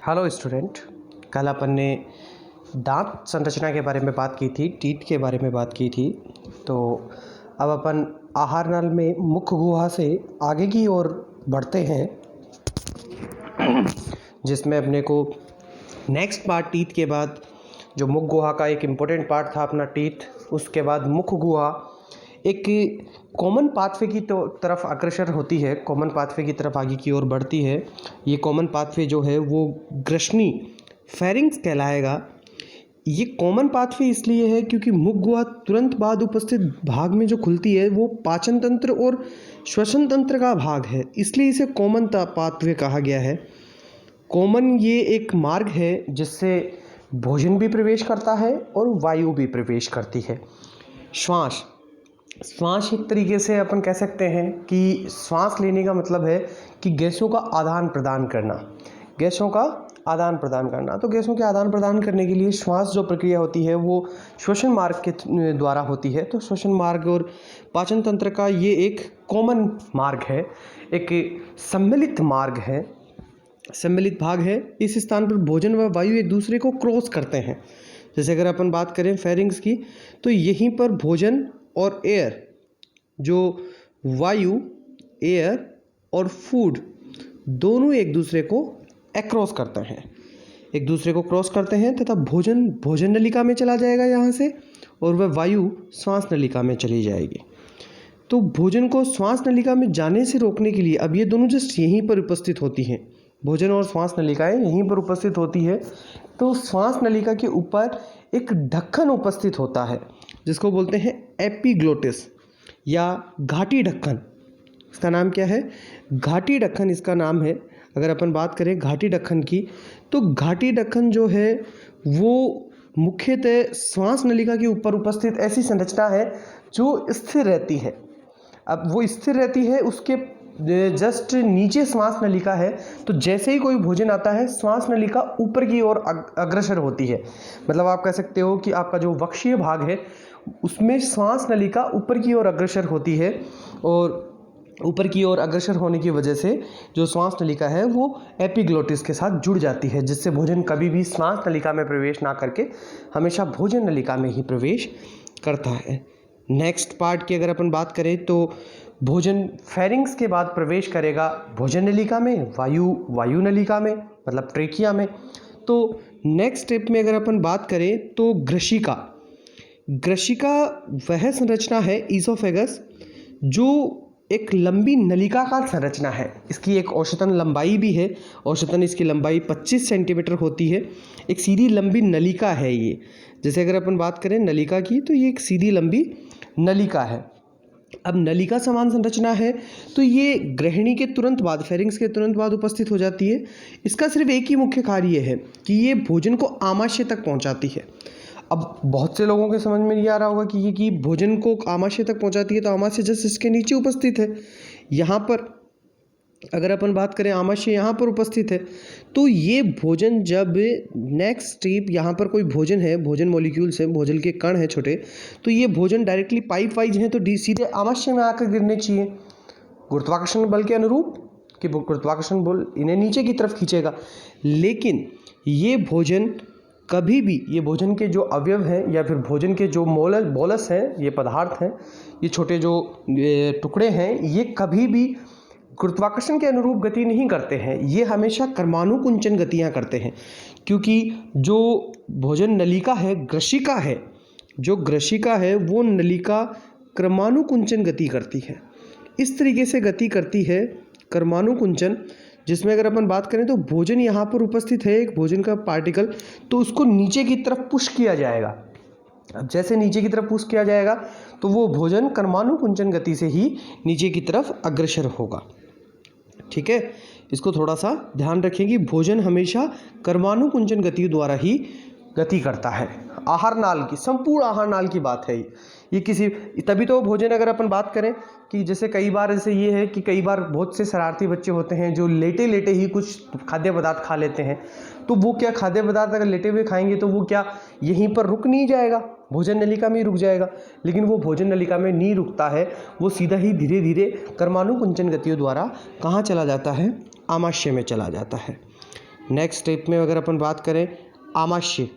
Hello student. कल अपन ने दांत संरचना के बारे में बात की थी, टीथ के बारे में बात की थी। तो अब अपन आहार नल में मुख्य गुहा से आगे की ओर बढ़ते हैं, जिसमें अपने को नेक्स्ट पार्ट टीथ के बाद जो मुख्य गुहा का एक इम्पोर्टेंट पार्ट था अपना टीथ, उसके बाद मुख्य गुहा एक कॉमन पाथवे की तरफ अग्रसर होती है, कॉमन पाथवे की तरफ आगे की ओर बढ़ती है। ये कॉमन पाथवे जो है वो ग्रसनी फेरिंग्स कहलाएगा। ये कॉमन पाथवे इसलिए है क्योंकि मुख्य गुहा तुरंत बाद उपस्थित भाग में जो खुलती है वो पाचन तंत्र और श्वसन तंत्र का भाग है, इसलिए इसे कॉमन पाथवे कहा गया है। कॉमन ये एक मार्ग है जिससे भोजन भी प्रवेश करता है और वायु भी प्रवेश करती है। श्वास एक तरीके से अपन कह सकते हैं कि श्वास लेने का मतलब है कि गैसों का आदान प्रदान करना, गैसों का आदान प्रदान करना। तो गैसों के आदान प्रदान करने के लिए श्वास जो प्रक्रिया होती है वो श्वसन मार्ग के द्वारा होती है। तो श्वसन मार्ग और पाचन तंत्र का ये एक कॉमन मार्ग है, एक सम्मिलित मार्ग है, सम्मिलित भाग है। इस स्थान पर भोजन व वायु एक दूसरे को क्रॉस करते हैं। जैसे अगर अपन बात करें फेरिंग्स की, तो यहीं पर भोजन और एयर, जो वायु, एयर और फूड दोनों एक दूसरे को अक्रॉस करते हैं, एक दूसरे को क्रॉस करते हैं तथा भोजन भोजन नलिका में चला जाएगा यहाँ से, और वह वायु श्वास नलिका में चली जाएगी। तो भोजन को श्वास नलिका में जाने से रोकने के लिए अब ये दोनों जस्ट यहीं पर उपस्थित होती हैं, भोजन और श्वास नलिकाएं यहीं पर उपस्थित होती है। तो श्वास नलिका के ऊपर एक ढक्कन उपस्थित होता है जिसको बोलते हैं एपिग्लोटिस या घाटी ढक्कन। इसका नाम क्या है? घाटी ढक्कन इसका नाम है। अगर अपन बात करें घाटी ढक्कन की, तो घाटी ढक्कन जो है वो मुख्यतः श्वास नलिका के ऊपर उपस्थित ऐसी संरचना है जो स्थिर रहती है। अब वो स्थिर रहती है, उसके जस्ट नीचे श्वास नलिका है। तो जैसे ही कोई भोजन आता है श्वास नलिका ऊपर की ओर अग्रसर होती है। मतलब आप कह सकते हो कि आपका जो वक्षीय भाग है उसमें श्वास नलिका ऊपर की ओर अग्रसर होती है, और ऊपर की ओर अग्रसर होने की वजह से जो श्वास नलिका है वो एपिग्लोटिस के साथ जुड़ जाती है, जिससे भोजन कभी भी श्वास नलिका में प्रवेश ना करके हमेशा भोजन नलिका में ही प्रवेश करता है। नेक्स्ट पार्ट की अगर अपन बात करें तो भोजन फेरिंग्स के बाद प्रवेश करेगा भोजन नलिका में, वायु नलिका में, मतलब ट्रेकिया में। तो नेक्स्ट स्टेप में अगर अपन बात करें तो ग्रशिका वह संरचना है ईसोफेगस जो एक लंबी नलिका का संरचना है। इसकी एक औसतन लंबाई भी है, औसतन इसकी लंबाई 25 सेंटीमीटर होती है। एक सीधी लंबी नलिका है ये। जैसे अगर अपन बात करें नलिका की, तो ये एक सीधी लंबी नलिका है। अब नलिका समान संरचना है तो ये ग्रहणी के तुरंत बाद, फेरिंग्स के तुरंत बाद उपस्थित हो जाती है। इसका सिर्फ एक ही मुख्य कार्य है कि ये भोजन को आमाशय तक पहुंचाती है। अब बहुत से लोगों के समझ में नहीं आ रहा होगा कि भोजन को आमाशय तक पहुंचाती है, तो आमाशय जस्ट इसके नीचे उपस्थित है। यहाँ पर अगर अपन बात करें आमाशय यहाँ पर उपस्थित है, तो ये भोजन जब नेक्स्ट स्टेप, यहाँ पर कोई भोजन है, भोजन मॉलिक्यूल्स हैं, भोजन के कण हैं छोटे, तो ये भोजन डायरेक्टली पाइप वाइज हैं तो सीधे आमाशय में आकर गिरने चाहिए गुरुत्वाकर्षण बल के अनुरूप, कि गुरुत्वाकर्षण बल इन्हें नीचे की तरफ खींचेगा। लेकिन ये भोजन कभी भी, ये भोजन के जो अवयव हैं या फिर भोजन के जो बोलस हैं, ये पदार्थ हैं, ये छोटे जो टुकड़े हैं, ये कभी भी गुरुत्वाकर्षण के अनुरूप गति नहीं करते हैं। ये हमेशा कर्मानुकुंचन गतियाँ करते हैं, क्योंकि जो भोजन नलिका है, ग्रशिका है, जो ग्रशिका है वो नलिका क्रमानुकुंचन गति करती है। इस तरीके से गति करती है कर्मानुकुंचन, जिसमें अगर अपन बात करें तो भोजन यहाँ पर उपस्थित है, एक भोजन का पार्टिकल, तो उसको नीचे की तरफ पुश किया जाएगा। अब जैसे नीचे की तरफ पुश किया जाएगा तो वो भोजन कर्मानुकुंचन गति से ही नीचे की तरफ अग्रसर होगा। ठीक है, इसको थोड़ा सा ध्यान रखें कि भोजन हमेशा कर्मानुकुंचन गति द्वारा ही गति करता है। आहार नाल की, संपूर्ण आहार नाल की बात है ये। किसी तभी तो भोजन, अगर अपन बात करें कि जैसे कई बार ऐसे ये है कि कई बार बहुत से शरारती बच्चे होते हैं जो लेटे लेटे ही कुछ खाद्य पदार्थ खा लेते हैं। तो वो क्या खाद्य पदार्थ अगर लेटे हुए खाएंगे तो वो क्या यहीं पर रुक नहीं जाएगा, भोजन नलिका में ही रुक जाएगा। लेकिन वो भोजन नलिका में नहीं रुकता है, वो सीधा ही धीरे धीरे कर्मानुकुंचन गतियों द्वारा कहाँ चला जाता है? आमाशय में चला जाता है। नेक्स्ट स्टेप में अगर अपन बात करें आमाशय,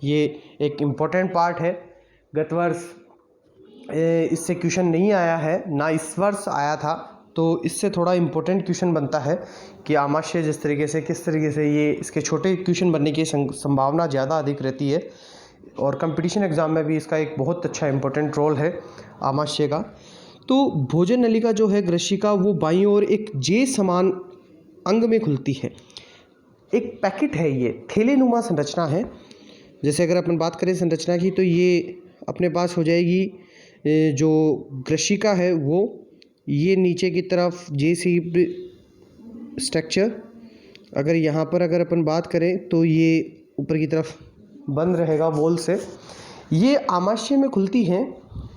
ये एक इम्पोर्टेंट पार्ट है। गत वर्ष इससे क्वेश्चन नहीं आया है, ना इस वर्ष आया था, तो इससे थोड़ा इम्पोर्टेंट क्वेश्चन बनता है कि आमाशय जिस तरीके से, किस तरीके से ये इसके छोटे क्वेश्चन बनने की संभावना ज़्यादा अधिक रहती है, और कंपटीशन एग्ज़ाम में भी इसका एक बहुत अच्छा इम्पोर्टेंट रोल है आमाशय का। तो भोजन नलिका जो है ग्रशिका, वो बाईं ओर एक जे समान अंग में खुलती है। एक पैकेट है, ये थैलेनुमा संरचना है। जैसे अगर अपन बात करें संरचना की, तो ये अपने पास हो जाएगी जो ग्रशिका है वो ये नीचे की तरफ जे शेप स्ट्रक्चर। अगर यहाँ पर अगर अपन बात करें तो ये ऊपर की तरफ बंद रहेगा वॉल से। ये आमाशय में खुलती हैं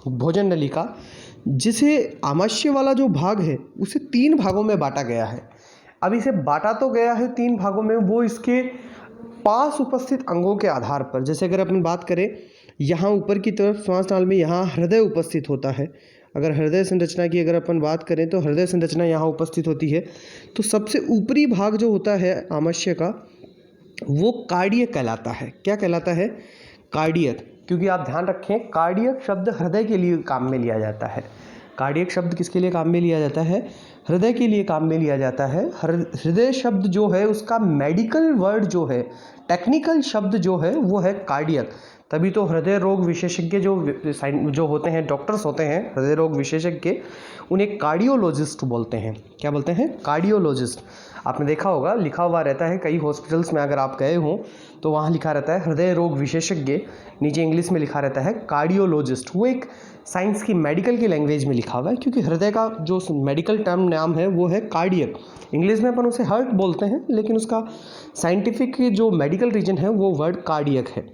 भोजन नलिका, जिसे आमाशय वाला जो भाग है उसे 3 भागों में बांटा गया है। अब इसे बांटा तो गया है 3 भागों में, वो इसके पास उपस्थित अंगों के आधार पर। जैसे अगर अपन बात करें यहाँ ऊपर की तरफ श्वास नाल में यहाँ हृदय उपस्थित होता है। अगर हृदय संरचना की अगर अपन बात करें तो हृदय संरचना यहाँ उपस्थित होती है। तो सबसे ऊपरी भाग जो होता है आमाशय का, वो कार्डियक कहलाता है। क्या कहलाता है? कार्डियक। क्योंकि आप ध्यान रखें, कार्डियक शब्द हृदय के लिए काम में लिया जाता है। कार्डियक शब्द किसके लिए काम में लिया जाता है? हृदय के लिए काम में लिया जाता है। हृदय शब्द जो है उसका मेडिकल वर्ड जो है, टेक्निकल शब्द जो है वो है कार्डियक। तभी तो हृदय रोग विशेषज्ञ जो होते हैं, डॉक्टर्स होते हैं हृदय रोग विशेषज्ञ, उन्हें कार्डियोलॉजिस्ट बोलते हैं। क्या बोलते हैं? कार्डियोलॉजिस्ट। आपने देखा होगा, लिखा हुआ रहता है कई हॉस्पिटल्स में, अगर आप गए हों तो वहाँ लिखा रहता है हृदय रोग विशेषज्ञ, नीचे इंग्लिश में लिखा रहता है कार्डियोलॉजिस्ट। वो एक साइंस की, मेडिकल की लैंग्वेज में लिखा हुआ है, क्योंकि हृदय का जो मेडिकल टर्म नाम है वो है कार्डियक। इंग्लिश में अपन उसे हार्ट बोलते हैं, लेकिन उसका साइंटिफिक जो मेडिकल रीजन है वो वर्ड कार्डियक है।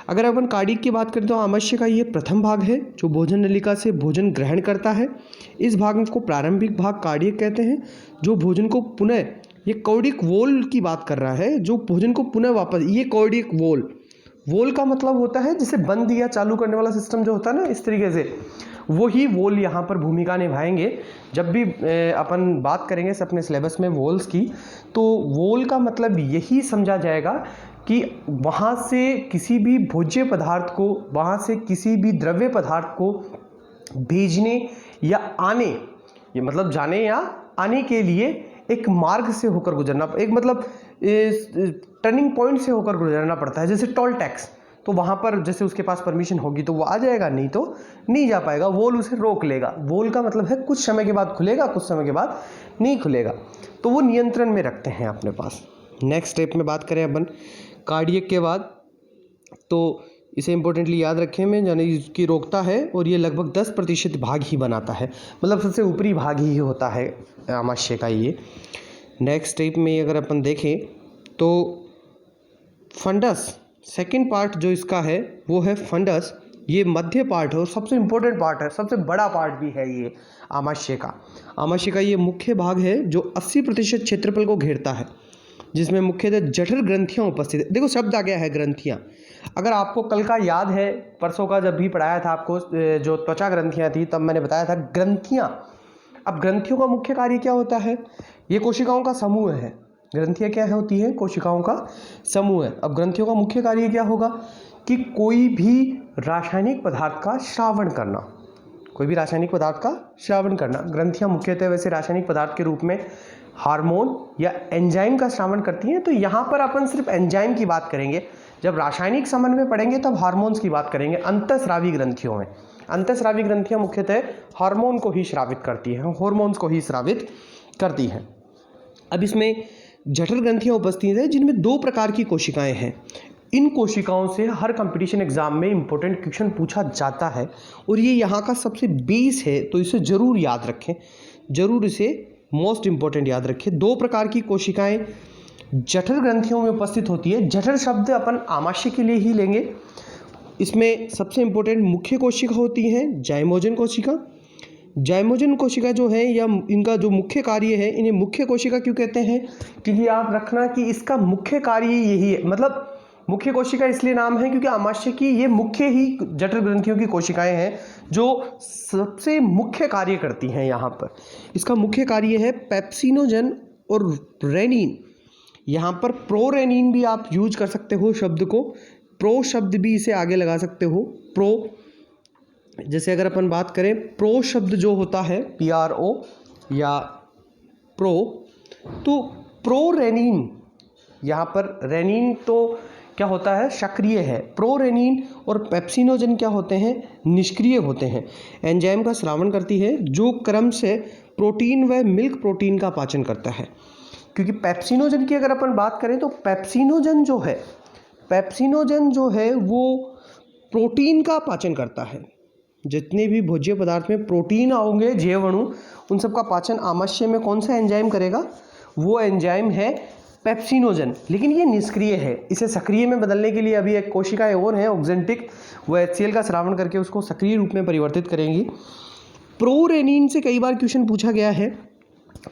अगर अपन कार्डियक की बात करें तो आमाशय का ये प्रथम भाग है जो भोजन नलिका से भोजन ग्रहण करता है। इस भाग को प्रारंभिक भाग कार्डियक कहते हैं, जो भोजन को पुनः, ये कार्डियक वॉल की बात कर रहा है, जो भोजन को पुनः वापस, ये कार्डियक वॉल। वॉल का मतलब होता है जिसे बंद या चालू करने वाला सिस्टम जो होता है ना, इस तरीके से, वही वॉल यहाँ पर भूमिका निभाएंगे। जब भी अपन बात करेंगे अपने सिलेबस में वॉल्स की, तो वॉल का मतलब यही समझा जाएगा कि वहाँ से किसी भी भोज्य पदार्थ को, वहाँ से किसी भी द्रव्य पदार्थ को भेजने या आने, ये मतलब जाने या आने के लिए एक मार्ग से होकर गुजरना, एक मतलब टर्निंग पॉइंट से होकर गुजरना पड़ता है। जैसे टोल टैक्स, तो वहाँ पर जैसे उसके पास परमिशन होगी तो वो आ जाएगा, नहीं तो नहीं जा पाएगा, वॉल उसे रोक लेगा। वॉल का मतलब है कुछ समय के बाद खुलेगा, कुछ समय के बाद नहीं खुलेगा, तो वो नियंत्रण में रखते हैं अपने पास। नेक्स्ट स्टेप में बात करें अपन कार्डियक के बाद, तो इसे इंपॉर्टेंटली याद रखें में, यानी इसकी रोकता है और ये लगभग 10% भाग ही बनाता है, मतलब सबसे ऊपरी भाग ही होता है आमाशय का ये। नेक्स्ट स्टेप में अगर अपन देखें तो फंडस, सेकंड पार्ट जो इसका है वो है फंडस। ये मध्य पार्ट है और सबसे इम्पोर्टेंट पार्ट है, सबसे बड़ा पार्ट भी है ये आमाशय का। आमाशय का ये मुख्य भाग है जो 80% क्षेत्रफल को घेरता है, जिसमें मुख्यतः जठर ग्रंथियाँ उपस्थित है। देखो शब्द आ गया है ग्रंथियाँ। अगर आपको कल का याद है, परसों का जब भी पढ़ाया था आपको, जो त्वचा ग्रंथियाँ थी, तब मैंने बताया था ग्रंथियाँ। अब ग्रंथियों का मुख्य कार्य क्या होता है? ये कोशिकाओं का समूह है। ग्रंथियाँ क्या होती हैं? कोशिकाओं का समूह है। अब ग्रंथियों का मुख्य कार्य क्या होगा कि कोई भी रासायनिक पदार्थ का श्रावण करना, कोई भी रासायनिक पदार्थ का श्रावण करना। ग्रंथियाँ मुख्यतः वैसे रासायनिक पदार्थ के रूप में हार्मोन या एंजाइम का श्रावण करती हैं, तो यहाँ पर अपन सिर्फ एंजाइम की बात करेंगे। जब रासायनिक संबंध में पढ़ेंगे तब हार्मोन्स की बात करेंगे। अंतःस्रावी ग्रंथियों में, अंतःस्रावी ग्रंथियाँ मुख्यतः हार्मोन को ही श्रावित करती हैं, हार्मोन्स को ही श्रावित करती हैं। अब इसमें जठर ग्रंथियाँ उपस्थित हैं, जिनमें 2 प्रकार की कोशिकाएं हैं। इन कोशिकाओं से हर कंपटीशन एग्जाम में इंपॉर्टेंट क्वेश्चन पूछा जाता है और ये यहाँ का सबसे बेस है, तो इसे ज़रूर याद रखें, ज़रूर इसे मोस्ट इंपॉर्टेंट याद रखें। 2 प्रकार की कोशिकाएं जठर ग्रंथियों में उपस्थित होती है। जठर शब्द अपन आमाशय के लिए ही लेंगे। इसमें सबसे इंपॉर्टेंट मुख्य कोशिका होती हैं जाइमोजन कोशिका। जाइमोजन कोशिका जो है, या इनका जो मुख्य कार्य है, इन्हें मुख्य कोशिका क्यों कहते हैं? क्योंकि आप रखना कि इसका मुख्य कार्य यही है, मतलब मुख्य कोशिका इसलिए नाम है क्योंकि आमाशय की ये मुख्य ही जठर ग्रंथियों की कोशिकाएं हैं जो सबसे मुख्य कार्य करती हैं। यहाँ पर इसका मुख्य कार्य है पेप्सिनोजन और रेनिन। यहाँ पर प्रोरेनिन भी आप यूज कर सकते हो शब्द को, प्रो शब्द भी इसे आगे लगा सकते हो। प्रो, जैसे अगर अपन बात करें प्रो शब्द जो होता है PRO या प्रो, तो प्रोरेनिन, यहाँ पर रेनिन तो क्या होता है, सक्रिय है। प्रोरेनिन और पेप्सिनोजन क्या होते हैं, निष्क्रिय होते हैं। एंजाइम का स्रावन करती है जो क्रम से प्रोटीन व मिल्क प्रोटीन का पाचन करता है। क्योंकि पेप्सिनोजन की अगर अपन बात करें तो पेप्सिनोजन जो है वो प्रोटीन का पाचन करता है। जितने भी भोज्य पदार्थ में प्रोटीन होंगे, जैव अणु, उन सब का पाचन आमाशय में कौन सा एंजाइम करेगा, वो एंजाइम है पेप्सिनोजन। लेकिन ये निष्क्रिय है, इसे सक्रिय में बदलने के लिए अभी एक कोशिकाएं और हैं ऑक्जेंटिक, वो HCl का स्रावन करके उसको सक्रिय रूप में परिवर्तित करेंगी। प्रोरेनिन से कई बार क्वेश्चन पूछा गया है।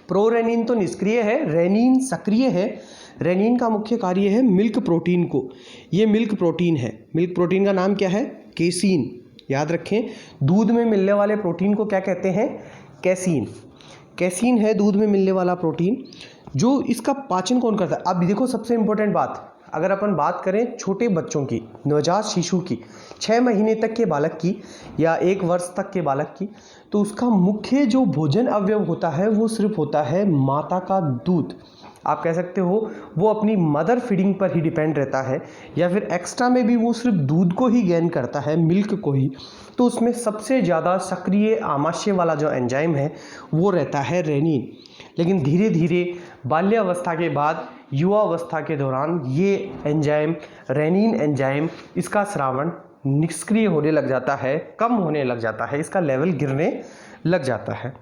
प्रोरेनिन तो निष्क्रिय है, रेनिन सक्रिय है। रेनिन का मुख्य कार्य है मिल्क प्रोटीन को, ये मिल्क प्रोटीन है। मिल्क प्रोटीन का नाम क्या है, केसीन। याद रखें, दूध में मिलने वाले प्रोटीन को क्या कहते हैं, कैसीन। कैसीन है दूध में मिलने वाला प्रोटीन। जो इसका पाचन कौन करता है, अब देखो सबसे इंपॉर्टेंट बात, अगर अपन बात करें छोटे बच्चों की, नवजात शिशु की, 6 महीने तक के बालक की या 1 वर्ष तक के बालक की, तो उसका मुख्य जो भोजन अवयव होता है वो सिर्फ होता है माता का दूध। आप कह सकते हो वो अपनी मदर फीडिंग पर ही डिपेंड रहता है, या फिर एक्स्ट्रा में भी वो सिर्फ दूध को ही गेन करता है, मिल्क को ही। तो उसमें सबसे ज़्यादा सक्रिय आमाशय वाला जो एंजाइम है वो रहता है रेनिन। लेकिन धीरे धीरे बाल्यावस्था के बाद युवावस्था के दौरान ये एंजाइम, रेनिन एंजाइम, इसका स्रावन निष्क्रिय होने लग जाता है, कम होने लग जाता है, इसका लेवल गिरने लग जाता है।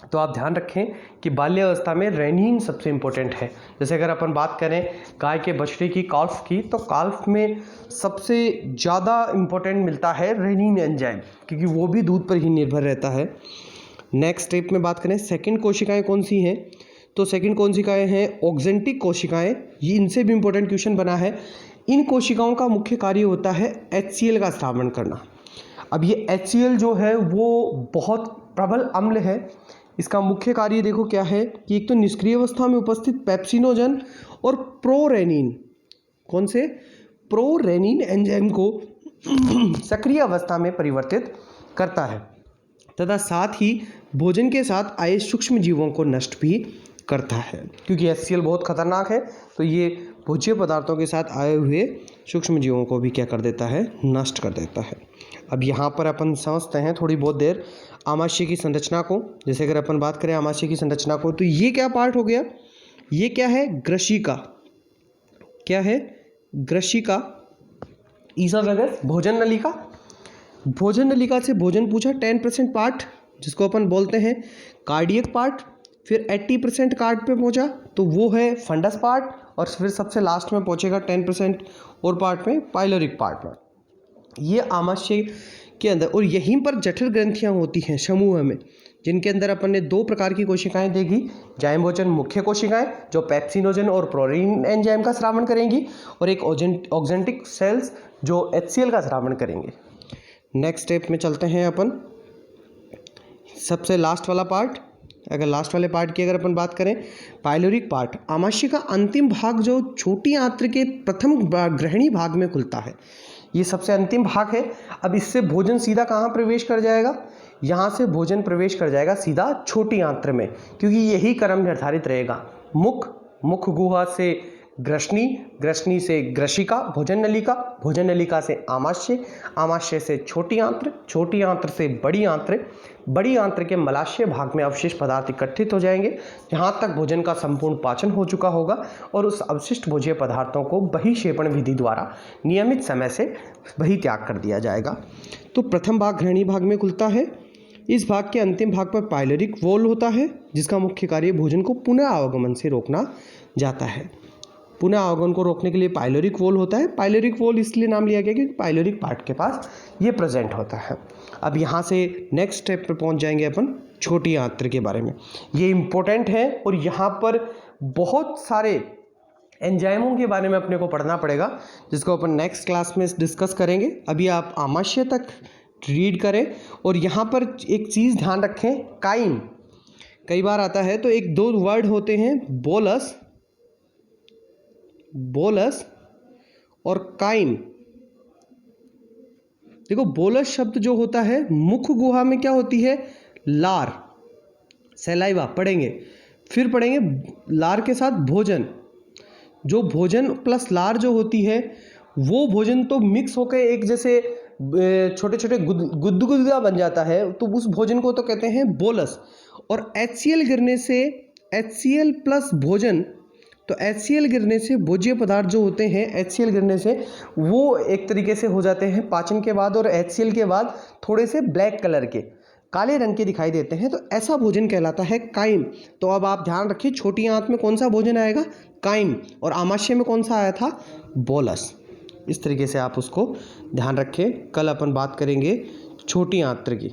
तो आप ध्यान रखें कि बाल्यावस्था में रेनिन सबसे इम्पोर्टेंट है। जैसे अगर अपन बात करें गाय के बछड़े की, काल्फ की, तो काल्फ में सबसे ज़्यादा इम्पोर्टेंट मिलता है रेनिन एंजाइम, क्योंकि वो भी दूध पर ही निर्भर रहता है। नेक्स्ट स्टेप में बात करें सेकंड कोशिकाएं कौन सी हैं, तो सेकंड कोशिकाएं हैं ऑक्जेंटिक कोशिकाएं। ये इनसे भी इम्पोर्टेंट क्वेश्चन बना है। इन कोशिकाओं का मुख्य कार्य होता है HCl का स्रावन करना। अब ये HCl जो है वो बहुत प्रबल अम्ल है। इसका मुख्य कार्य देखो क्या है कि एक तो निष्क्रिय अवस्था में उपस्थित पेप्सिनोजन और प्रोरेनिन, कौन से, प्रोरेनिन एंजाइम को सक्रिय अवस्था में परिवर्तित करता है, तथा साथ ही भोजन के साथ आए सूक्ष्म जीवों को नष्ट भी करता है। क्योंकि HCl बहुत खतरनाक है, तो ये भोज्य पदार्थों के साथ आए हुए सूक्ष्म जीवों को भी क्या कर देता है, नष्ट कर देता है। अब यहाँ पर अपन समझते हैं थोड़ी बहुत देर आमाशय की संरचना को। जैसे अगर अपन बात करें आमाशय की संरचना को, तो ये क्या पार्ट हो गया, ये क्या है, ग्रशिका। क्या है, ग्रशिका। ईसोफेगस, भोजन नलिका। भोजन नलिका से भोजन पूछा, 10% पार्ट जिसको अपन बोलते हैं कार्डियक पार्ट, फिर 80% कार्ड पे पहुंचा तो वो है फंडस पार्ट, और फिर सबसे लास्ट में पहुंचेगा 10% और पार्ट में पाइलोरिक पार्ट में। ये आमाशय के अंदर, और यहीं पर जठर ग्रंथियां होती हैं समूह में, जिनके अंदर अपन ने 2 प्रकार की कोशिकाएं देखी। जाइमोजन मुख्य कोशिकाएं जो पेप्सिनोजन और प्रोरेनिन एंजाइम का स्रावन करेंगी, और एक ऑक्जेंटिक सेल्स जो HCl का स्रावन करेंगे। नेक्स्ट स्टेप में चलते हैं अपन, सबसे लास्ट वाला पार्ट। अगर लास्ट वाले पार्ट की अगर अपन बात करें, पाइलोरिक पार्ट, आमाशय का अंतिम भाग जो छोटी आंत्र के प्रथम ग्रहणी भाग में खुलता है, ये सबसे अंतिम भाग है। अब इससे भोजन सीधा कहाँ प्रवेश कर जाएगा, यहाँ से भोजन प्रवेश कर जाएगा सीधा छोटी आंत्र में, क्योंकि यही क्रम निर्धारित रहेगा। मुख गुहा से ग्रसनी, ग्रसनी से ग्रशिका, भोजन नलिका, भोजन नलिका से आमाशय, आमाशय से छोटी आंत्र, छोटी आंत्र से बड़ी आंत्र, बड़ी आंत्र के मलाशय भाग में अवशिष्ट पदार्थ इकट्ठित हो जाएंगे, जहाँ तक भोजन का संपूर्ण पाचन हो चुका होगा, और उस अवशिष्ट भोज्य पदार्थों को बहिक्षेपण विधि द्वारा नियमित समय से बहि त्याग कर दिया जाएगा। तो प्रथम भाग ग्रहणी भाग में खुलता है। इस भाग के अंतिम भाग पर पाइलोरिक वॉल होता है, जिसका मुख्य कार्य भोजन को पुनः आवागमन से रोकना जाता है। पुनः आवागमन को रोकने के लिए पाइलोरिक वॉल होता है। पाइलोरिक वॉल इसलिए नाम लिया गया क्योंकि पाइलोरिक पार्ट के पास ये प्रेजेंट होता है। अब यहाँ से नेक्स्ट स्टेप पर पहुँच जाएंगे अपन छोटी आंत्र के बारे में। ये इम्पोर्टेंट है, और यहाँ पर बहुत सारे एंजाइमों के बारे में अपने को पढ़ना पड़ेगा, जिसको अपन नेक्स्ट क्लास में डिस्कस करेंगे। अभी आप आमाशय तक रीड करें, और यहाँ पर एक चीज़ ध्यान रखें, काइम कई बार आता है, तो 1-2 वर्ड होते हैं, बोलस बोलस और काइम। देखो बोलस शब्द जो होता है मुख गुहा में क्या होती है, लार, सलाइवा पढ़ेंगे, फिर पढ़ेंगे लार के साथ भोजन। जो भोजन प्लस लार जो होती है वो भोजन तो मिक्स होकर एक जैसे छोटे छोटे गुदगुदा बन जाता है, तो उस भोजन को तो कहते हैं बोलस। और HCl गिरने से, HCl प्लस भोजन, तो HCl गिरने से भोज्य पदार्थ जो होते हैं HCl गिरने से वो एक तरीके से हो जाते हैं पाचन के बाद, और HCl के बाद थोड़े से ब्लैक कलर के, काले रंग के दिखाई देते हैं, तो ऐसा भोजन कहलाता है काइम। तो अब आप ध्यान रखिए छोटी आंत में कौन सा भोजन आएगा, काइम, और आमाशय में कौन सा आया था, बोलस। इस तरीके से आप उसको ध्यान रखें। कल अपन बात करेंगे छोटी आंत्र की।